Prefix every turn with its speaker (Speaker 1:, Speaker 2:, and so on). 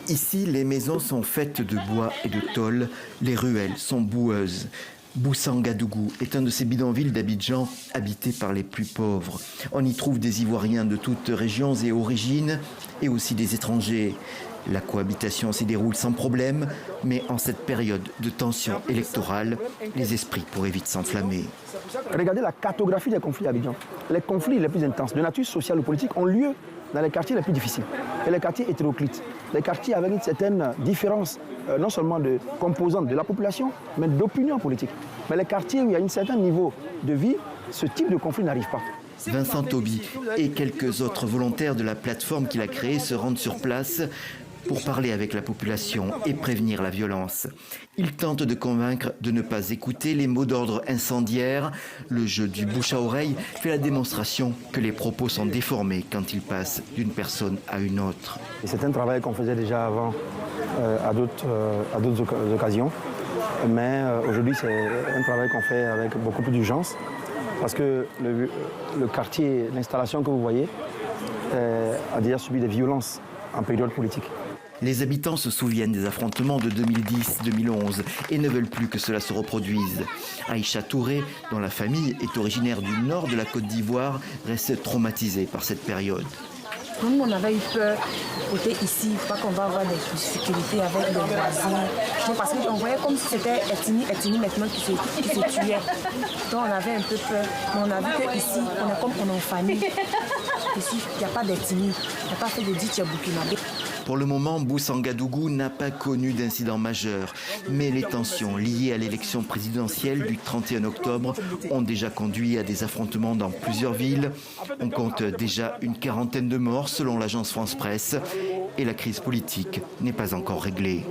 Speaker 1: Ici, les maisons sont faites de bois et de tôle, les ruelles sont boueuses. Bousangadougou est un de ces bidonvilles d'Abidjan habités par les plus pauvres. On y trouve des Ivoiriens de toutes régions et origines et aussi des étrangers. La cohabitation s'y déroule sans problème, mais en cette période de tension électorale, les esprits pourraient vite s'enflammer.
Speaker 2: Regardez la cartographie des conflits à Abidjan. Les conflits les plus intenses de nature sociale ou politique ont lieu dans les quartiers les plus difficiles et les quartiers hétéroclites, les quartiers avec une certaine différence, non seulement de composantes de la population, mais d'opinion politique. Mais les quartiers où il y a un certain niveau de vie, ce type de conflit n'arrive pas.
Speaker 1: Vincent Toby et quelques autres volontaires de la plateforme qu'il a créée se rendent sur place pour parler avec la population et prévenir la violence. Il tente de convaincre de ne pas écouter les mots d'ordre incendiaires. Le jeu du bouche à oreille fait la démonstration que les propos sont déformés quand ils passent d'une personne à une autre.
Speaker 2: C'est un travail qu'on faisait déjà avant à d'autres occasions, mais aujourd'hui c'est un travail qu'on fait avec beaucoup plus d'urgence parce que le quartier, l'installation que vous voyez a déjà subi des violences en période politique.
Speaker 1: Les habitants se souviennent des affrontements de 2010-2011 et ne veulent plus que cela se reproduise. Aïcha Touré, dont la famille est originaire du nord de la Côte d'Ivoire, reste traumatisée par cette période.
Speaker 3: Nous, on avait eu peur côté ici, pas qu'on va avoir des difficultés avec les voisins. Donc, parce qu'on voyait comme si c'était ethnie maintenant qui se tuait. Donc on avait un peu peur. Mais on a vu qu'ici, on est comme on est en famille. Ici, il n'y a pas d'ethnie. Il n'y a pas fait de dit Burkinabé.
Speaker 1: Pour le moment, Bousangadougou n'a pas connu d'incident majeur, mais les tensions liées à l'élection présidentielle du 31 octobre ont déjà conduit à des affrontements dans plusieurs villes. On compte déjà une quarantaine de morts selon l'agence France Presse et la crise politique n'est pas encore réglée.